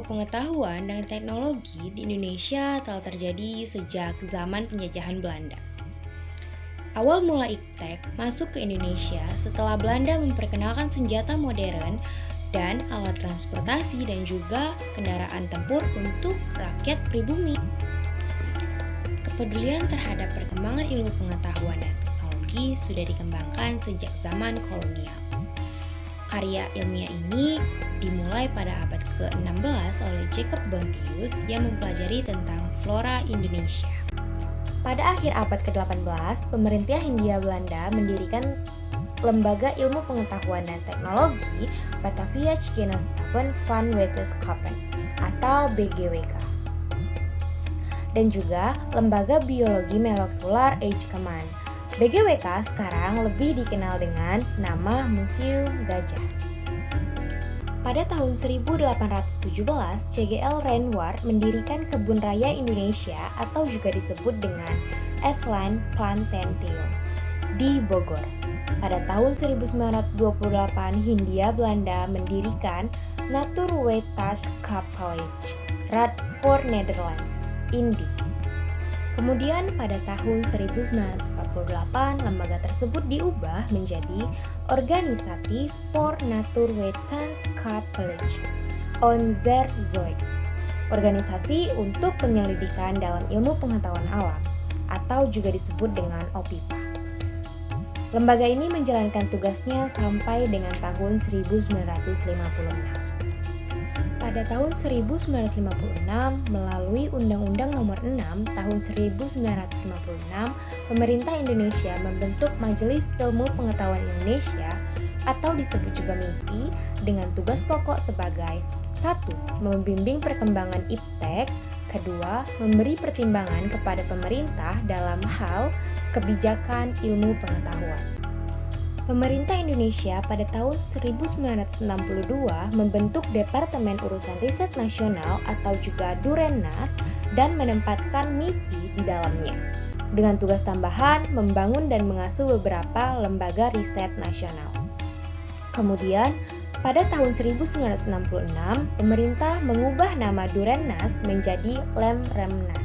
pengetahuan dan teknologi di Indonesia telah terjadi sejak zaman penjajahan Belanda. Awal mula iptek masuk ke Indonesia setelah Belanda memperkenalkan senjata modern dan alat transportasi dan juga kendaraan tempur untuk rakyat pribumi. Kepedulian terhadap perkembangan ilmu pengetahuan dan teknologi sudah dikembangkan sejak zaman kolonial. Karya ilmiah ini dimulai pada abad ke-16 oleh Jacob Bontius yang mempelajari tentang flora Indonesia. Pada akhir abad ke-18, pemerintah Hindia Belanda mendirikan Lembaga Ilmu Pengetahuan dan Teknologi Bataviaanschappen van Wetenschappen atau BGWK. Dan juga Lembaga Biologi Molekular Eichmann. BGWK sekarang lebih dikenal dengan nama Museum Gajah. Pada tahun 1817, CGL Renwaard mendirikan Kebun Raya Indonesia atau juga disebut dengan Esland Plantation di Bogor. Pada tahun 1928, Hindia Belanda mendirikan Natuurwetenschapp College, Radboud, Netherlands, Indi. Kemudian pada tahun 1948, lembaga tersebut diubah menjadi Organisasi for Natuurwetenschap Onderzoek, organisasi untuk penyelidikan dalam ilmu pengetahuan alam, atau juga disebut dengan OPIPA. Lembaga ini menjalankan tugasnya sampai dengan tahun 1956. Pada tahun 1956, melalui Undang-Undang Nomor 6 Tahun 1956, pemerintah Indonesia membentuk Majelis Ilmu Pengetahuan Indonesia atau disebut juga MIPI dengan tugas pokok sebagai 1. Membimbing perkembangan iptek, 2. Memberi pertimbangan kepada pemerintah dalam hal kebijakan ilmu pengetahuan. Pemerintah Indonesia pada tahun 1962 membentuk Departemen Urusan Riset Nasional atau juga Durennas dan menempatkan MIPI di dalamnya. Dengan tugas tambahan membangun dan mengasuh beberapa lembaga riset nasional. Kemudian, pada tahun 1966, pemerintah mengubah nama Durennas menjadi Lemremnas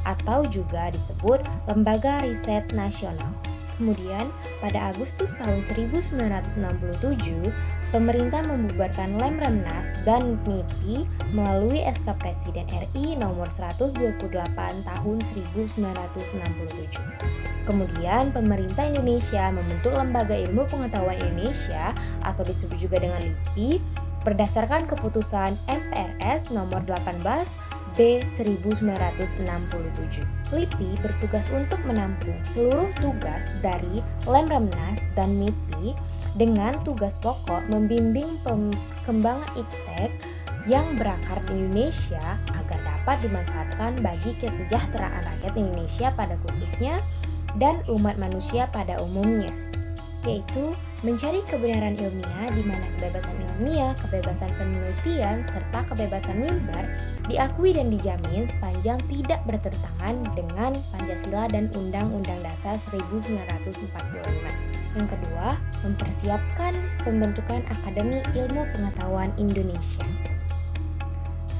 atau juga disebut Lembaga Riset Nasional. Kemudian, pada Agustus tahun 1967, pemerintah membubarkan Lemremnas dan MIPI melalui SK Presiden RI nomor 128 tahun 1967. Kemudian, pemerintah Indonesia membentuk Lembaga Ilmu Pengetahuan Indonesia atau disebut juga dengan LIPI berdasarkan keputusan MPRS nomor 18 B1967. LIPI bertugas untuk menampung seluruh tugas dari Lemremnas dan MIPI dengan tugas pokok membimbing perkembangan iptek yang berakar di Indonesia agar dapat dimanfaatkan bagi kesejahteraan rakyat Indonesia pada khususnya dan umat manusia pada umumnya, yaitu mencari kebenaran ilmiah di mana kebebasan ilmiah, kebebasan penelitian, serta kebebasan mimbar diakui dan dijamin sepanjang tidak bertentangan dengan Pancasila dan Undang-Undang Dasar 1945. Yang kedua, mempersiapkan pembentukan Akademi Ilmu Pengetahuan Indonesia.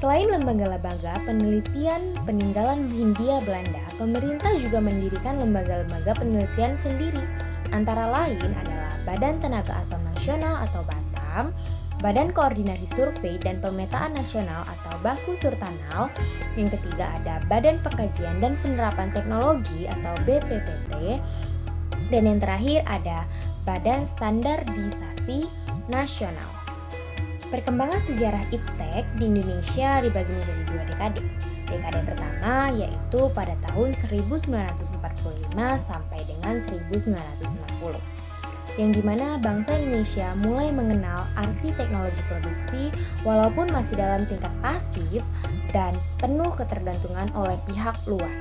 Selain lembaga-lembaga penelitian peninggalan Hindia Belanda, pemerintah juga mendirikan lembaga-lembaga penelitian sendiri. Antara lain adalah Badan Tenaga Atom Nasional atau BATAM, Badan Koordinasi Survei dan Pemetaan Nasional atau Baku Surtanal. Yang ketiga ada Badan Pengkajian dan Penerapan Teknologi atau BPPT. Dan yang terakhir ada Badan Standarisasi Nasional. Perkembangan sejarah iptek di Indonesia dibagi menjadi dua dekade. Dekade pertama yaitu pada tahun 1945 sampai dengan 1960. Yang dimana bangsa Indonesia mulai mengenal arti teknologi produksi walaupun masih dalam tingkat pasif dan penuh ketergantungan oleh pihak luar.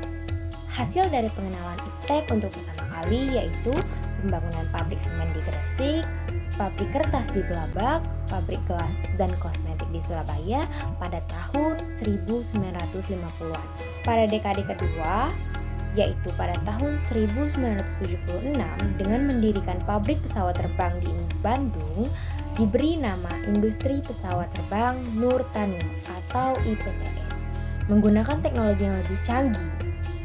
Hasil dari pengenalan iptek untuk pertama kali yaitu pembangunan pabrik semen di Gresik, pabrik kertas di Gelabak, pabrik gelas dan kosmetik di Surabaya pada tahun 1950-an. Pada dekade kedua, yaitu pada tahun 1976 dengan mendirikan pabrik pesawat terbang di Bandung, diberi nama Industri Pesawat Terbang Nurtanio atau IPTN, menggunakan teknologi yang lebih canggih.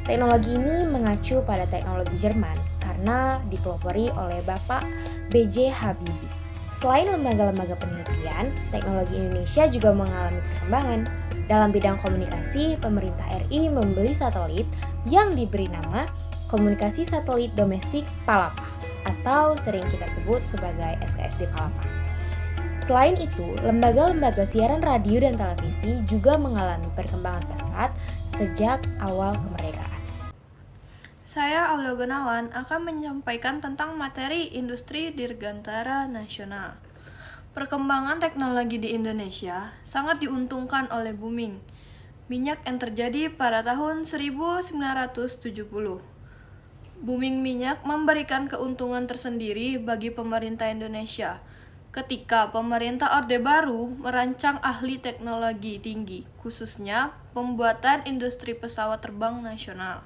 Teknologi ini mengacu pada teknologi Jerman karena dipelopori oleh Bapak B.J. Habibie. Selain lembaga-lembaga penelitian, teknologi Indonesia juga mengalami perkembangan. Dalam bidang komunikasi, pemerintah RI membeli satelit yang diberi nama Komunikasi Satelit Domestik Palapa atau sering kita sebut sebagai SKSD Palapa. Selain itu, lembaga-lembaga siaran radio dan televisi juga mengalami perkembangan pesat sejak awal kemerdekaan. Saya Aulia Gunawan akan menyampaikan tentang materi Industri Dirgantara Nasional. Perkembangan teknologi di Indonesia sangat diuntungkan oleh booming minyak yang terjadi pada tahun 1970. Booming minyak memberikan keuntungan tersendiri bagi pemerintah Indonesia ketika pemerintah Orde Baru merancang ahli teknologi tinggi, khususnya pembuatan industri pesawat terbang nasional.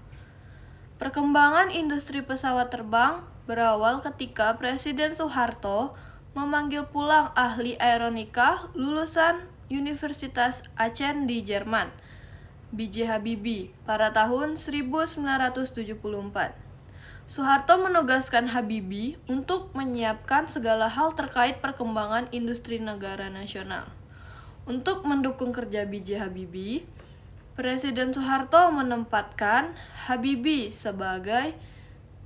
Perkembangan industri pesawat terbang berawal ketika Presiden Soeharto memanggil pulang ahli aeronika lulusan Universitas Aachen di Jerman, B.J. Habibie, pada tahun 1974. Soeharto menugaskan Habibie untuk menyiapkan segala hal terkait perkembangan industri negara nasional. Untuk mendukung kerja B.J. Habibie, Presiden Soeharto menempatkan Habibie sebagai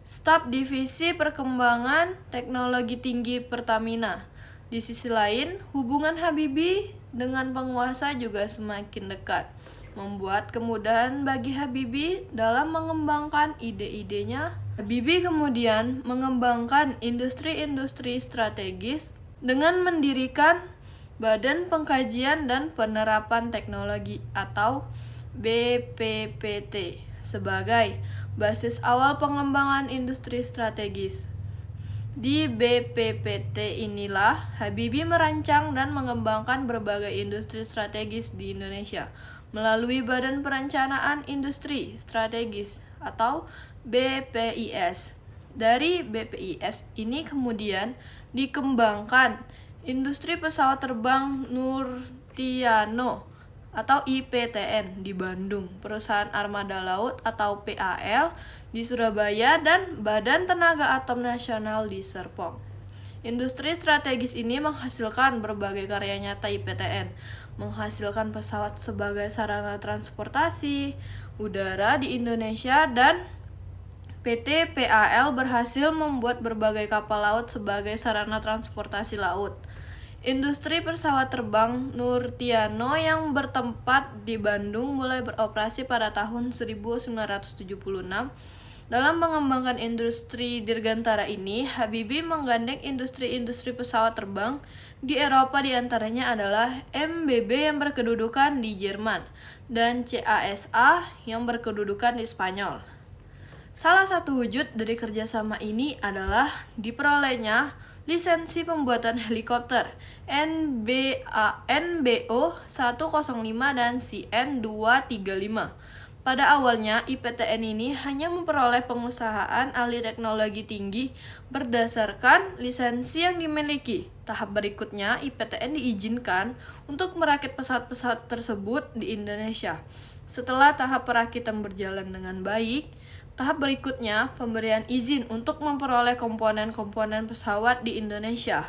staf divisi perkembangan teknologi tinggi Pertamina. Di sisi lain, hubungan Habibie dengan penguasa juga semakin dekat, membuat kemudahan bagi Habibie dalam mengembangkan ide-idenya. Habibie kemudian mengembangkan industri-industri strategis dengan mendirikan Badan Pengkajian dan Penerapan Teknologi atau BPPT sebagai basis awal pengembangan industri strategis. Di BPPT inilah Habibie merancang dan mengembangkan berbagai industri strategis di Indonesia melalui Badan Perencanaan Industri Strategis atau BPIS. Dari BPIS ini kemudian dikembangkan industri pesawat terbang Nurtanio atau IPTN di Bandung, Perusahaan Armada Laut atau PAL di Surabaya, dan Badan Tenaga Atom Nasional di Serpong. Industri strategis ini menghasilkan berbagai karya nyata IPTN, menghasilkan pesawat sebagai sarana transportasi udara di Indonesia, dan PT PAL berhasil membuat berbagai kapal laut sebagai sarana transportasi laut. Industri pesawat terbang Nurtanio yang bertempat di Bandung mulai beroperasi pada tahun 1976. Dalam mengembangkan industri dirgantara ini, Habibie menggandeng industri-industri pesawat terbang di Eropa, diantaranya adalah MBB yang berkedudukan di Jerman dan CASA yang berkedudukan di Spanyol. Salah satu wujud dari kerjasama ini adalah diperolehnya lisensi pembuatan helikopter NBO 105 dan CN 235. Pada awalnya, IPTN ini hanya memperoleh pengusahaan ahli teknologi tinggi berdasarkan lisensi yang dimiliki. Tahap berikutnya, IPTN diizinkan untuk merakit pesawat-pesawat tersebut di Indonesia. Setelah tahap perakitan berjalan dengan baik, tahap berikutnya, pemberian izin untuk memperoleh komponen-komponen pesawat di Indonesia.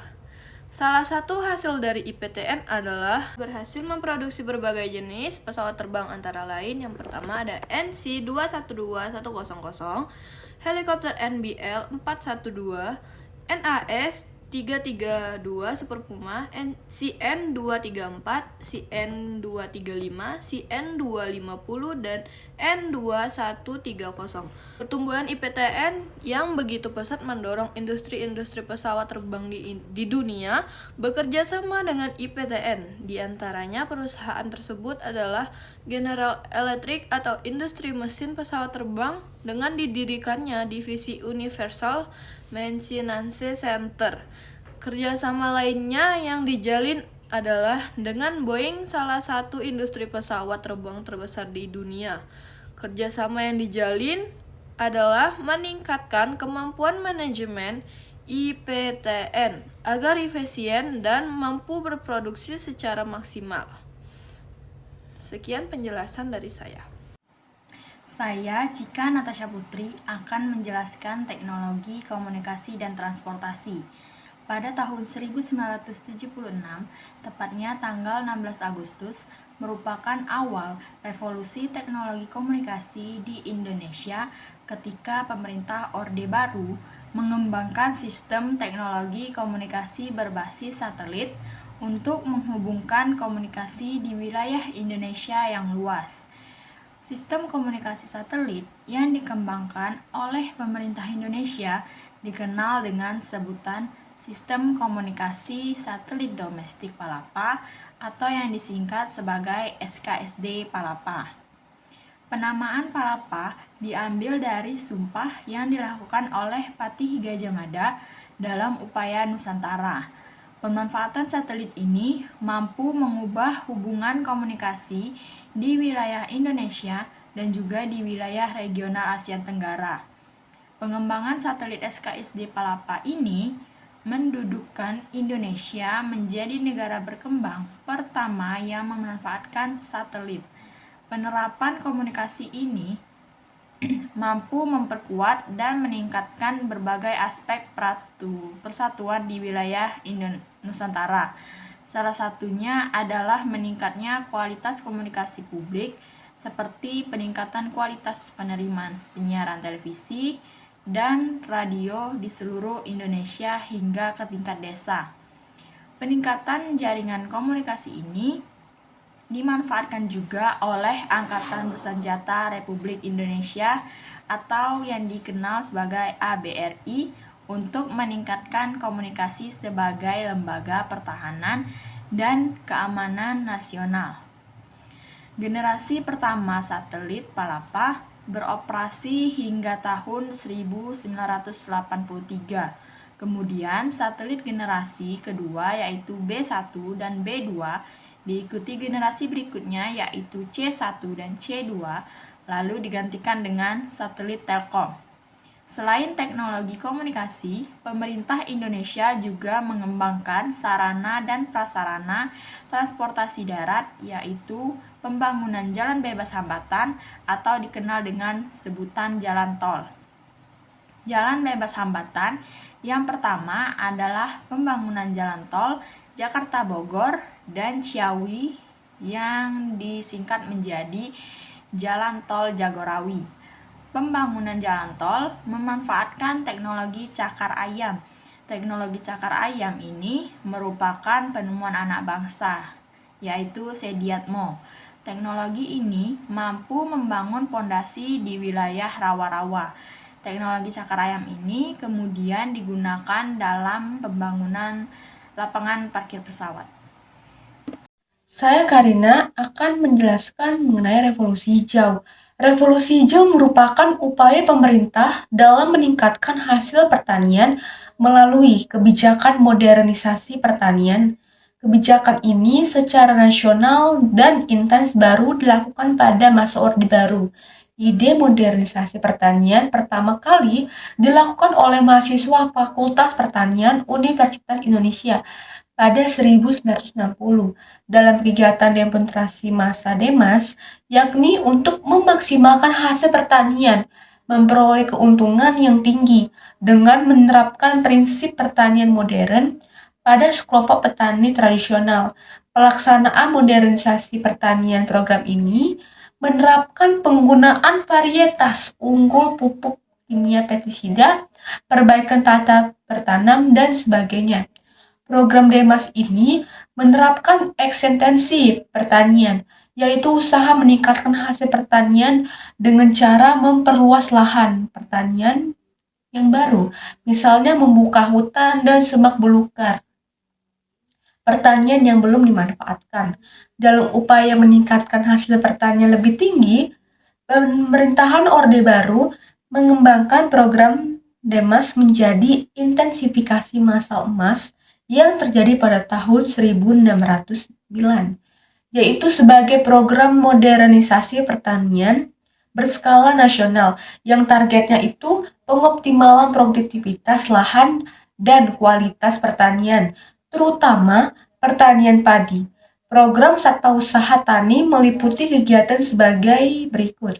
Salah satu hasil dari IPTN adalah berhasil memproduksi berbagai jenis pesawat terbang, antara lain yang pertama ada NC212100, helikopter NBL 412, NAS 332 Super Puma, CN 234, CN 235, CN 250, dan N2130. Pertumbuhan IPTN yang begitu pesat mendorong industri-industri pesawat terbang di dunia bekerja sama dengan IPTN. Di antaranya perusahaan tersebut adalah General Electric atau industri mesin pesawat terbang dengan didirikannya divisi Universal Maintenance Center. Kerjasama lainnya yang dijalin adalah dengan Boeing, salah satu industri pesawat terbang terbesar di dunia. Kerjasama yang dijalin adalah meningkatkan kemampuan manajemen IPTN agar efisien dan mampu berproduksi secara maksimal. Sekian penjelasan dari saya. Saya, Cika Natasha Putri, akan menjelaskan teknologi komunikasi dan transportasi. Pada tahun 1976, tepatnya tanggal 16 Agustus, merupakan awal revolusi teknologi komunikasi di Indonesia ketika pemerintah Orde Baru mengembangkan sistem teknologi komunikasi berbasis satelit untuk menghubungkan komunikasi di wilayah Indonesia yang luas. Sistem komunikasi satelit yang dikembangkan oleh pemerintah Indonesia dikenal dengan sebutan Sistem Komunikasi Satelit Domestik Palapa atau yang disingkat sebagai SKSD Palapa. Penamaan Palapa diambil dari sumpah yang dilakukan oleh Patih Gajah Mada dalam upaya Nusantara. Pemanfaatan satelit ini mampu mengubah hubungan komunikasi di wilayah Indonesia dan juga di wilayah regional Asia Tenggara. Pengembangan satelit SKSD Palapa ini mendudukkan Indonesia menjadi negara berkembang pertama yang memanfaatkan satelit. Penerapan komunikasi ini mampu memperkuat dan meningkatkan berbagai aspek persatuan di wilayah Nusantara. Salah satunya adalah meningkatnya kualitas komunikasi publik seperti peningkatan kualitas penerimaan penyiaran televisi dan radio di seluruh Indonesia hingga ke tingkat desa. Peningkatan jaringan komunikasi ini dimanfaatkan juga oleh Angkatan Bersenjata Republik Indonesia atau yang dikenal sebagai ABRI untuk meningkatkan komunikasi sebagai lembaga pertahanan dan keamanan nasional. Generasi pertama satelit Palapa beroperasi hingga tahun 1983. Kemudian satelit generasi kedua yaitu B1 dan B2 diikuti generasi berikutnya yaitu C1 dan C2, lalu digantikan dengan satelit Telkom. Selain teknologi komunikasi, pemerintah Indonesia juga mengembangkan sarana dan prasarana transportasi darat yaitu pembangunan jalan bebas hambatan atau dikenal dengan sebutan jalan tol. Jalan bebas hambatan yang pertama adalah pembangunan jalan tol Jakarta-Bogor dan Ciawi yang disingkat menjadi Jalan Tol Jagorawi. Pembangunan jalan tol memanfaatkan teknologi cakar ayam. Teknologi cakar ayam ini merupakan penemuan anak bangsa, yaitu Sediatmo. Teknologi ini mampu membangun pondasi di wilayah rawa-rawa. Teknologi cakar ayam ini kemudian digunakan dalam pembangunan lapangan parkir pesawat. Saya Karina akan menjelaskan mengenai revolusi hijau. Revolusi hijau merupakan upaya pemerintah dalam meningkatkan hasil pertanian melalui kebijakan modernisasi pertanian. Kebijakan ini secara nasional dan intens baru dilakukan pada masa Orde Baru. Ide modernisasi pertanian pertama kali dilakukan oleh mahasiswa Fakultas Pertanian Universitas Indonesia pada 1960 dalam kegiatan demonstrasi massa Demas, yakni untuk memaksimalkan hasil pertanian, memperoleh keuntungan yang tinggi dengan menerapkan prinsip pertanian modern pada sekelompok petani tradisional. Pelaksanaan modernisasi pertanian program ini menerapkan penggunaan varietas unggul pupuk kimia pestisida, perbaikan tata bertanam, dan sebagainya. Program Demas ini menerapkan ekstensi pertanian, yaitu usaha meningkatkan hasil pertanian dengan cara memperluas lahan pertanian yang baru, misalnya membuka hutan dan semak belukar pertanian yang belum dimanfaatkan. Dalam upaya meningkatkan hasil pertanian lebih tinggi, pemerintahan Orde Baru mengembangkan program Demas menjadi intensifikasi masa emas yang terjadi pada tahun 1609, yaitu sebagai program modernisasi pertanian berskala nasional yang targetnya itu pengoptimalan produktivitas lahan dan kualitas pertanian, terutama pertanian padi. Program Satpa Usaha Tani meliputi kegiatan sebagai berikut.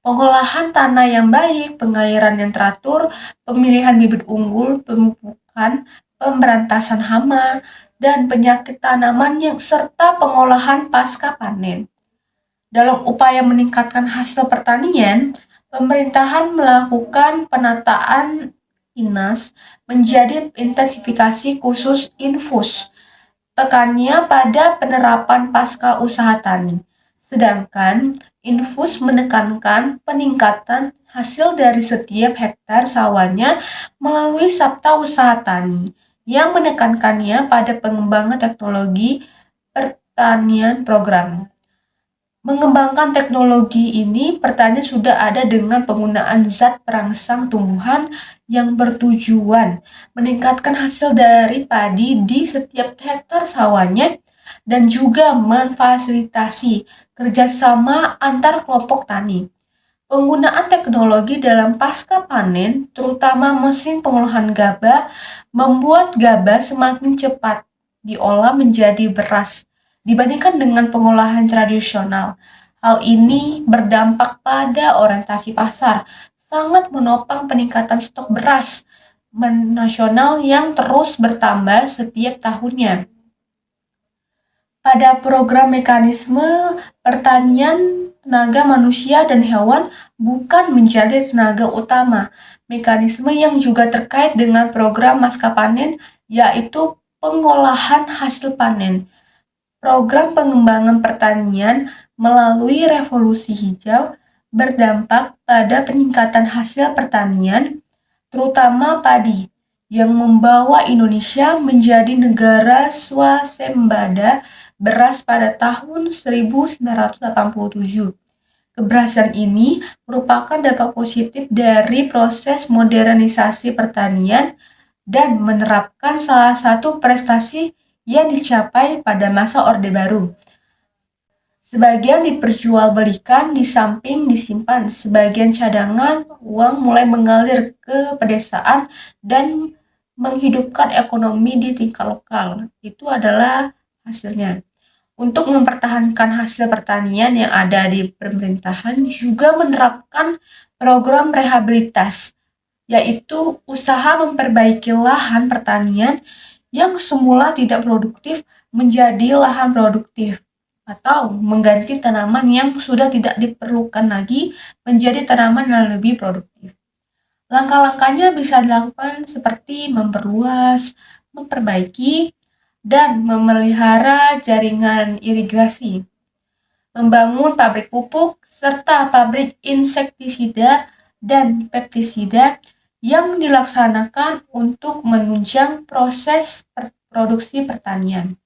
Pengolahan tanah yang baik, pengairan yang teratur, pemilihan bibit unggul, pemupukan, pemberantasan hama, dan penyakit tanaman yang serta pengolahan pasca panen. Dalam upaya meningkatkan hasil pertanian, pemerintahan melakukan penataan INAS menjadi intensifikasi khusus infus. Tekannya pada penerapan pasca usaha tani. Sedangkan infus menekankan peningkatan hasil dari setiap hektar sawahnya melalui sabta usaha tani yang menekankannya pada pengembangan teknologi pertanian program. Mengembangkan teknologi ini, pertanian sudah ada dengan penggunaan zat perangsang tumbuhan yang bertujuan meningkatkan hasil dari padi di setiap hektar sawahnya dan juga memfasilitasi kerjasama antar kelompok tani. Penggunaan teknologi dalam pasca panen, terutama mesin pengolahan gabah, membuat gabah semakin cepat diolah menjadi beras dibandingkan dengan pengolahan tradisional. Hal ini berdampak pada orientasi pasar, sangat menopang peningkatan stok beras nasional yang terus bertambah setiap tahunnya. Pada program mekanisme pertanian, tenaga manusia dan hewan bukan menjadi tenaga utama. Mekanisme yang juga terkait dengan program pasca panen yaitu pengolahan hasil panen. Program pengembangan pertanian melalui revolusi hijau berdampak pada peningkatan hasil pertanian, terutama padi, yang membawa Indonesia menjadi negara swasembada beras pada tahun 1987. Keberhasilan ini merupakan dampak positif dari proses modernisasi pertanian dan menerapkan salah satu prestasi yang dicapai pada masa Orde Baru. Sebagian diperjualbelikan di samping disimpan, sebagian cadangan uang mulai mengalir ke pedesaan dan menghidupkan ekonomi di tingkat lokal. Itu adalah hasilnya. Untuk mempertahankan hasil pertanian yang ada di pemerintahan juga menerapkan program rehabilitas, yaitu usaha memperbaiki lahan pertanian yang semula tidak produktif menjadi lahan produktif atau mengganti tanaman yang sudah tidak diperlukan lagi menjadi tanaman yang lebih produktif. Langkah-langkahnya bisa dilakukan seperti memperluas, memperbaiki, dan memelihara jaringan irigasi, membangun pabrik pupuk, serta pabrik insektisida dan pestisida yang dilaksanakan untuk menunjang proses produksi pertanian.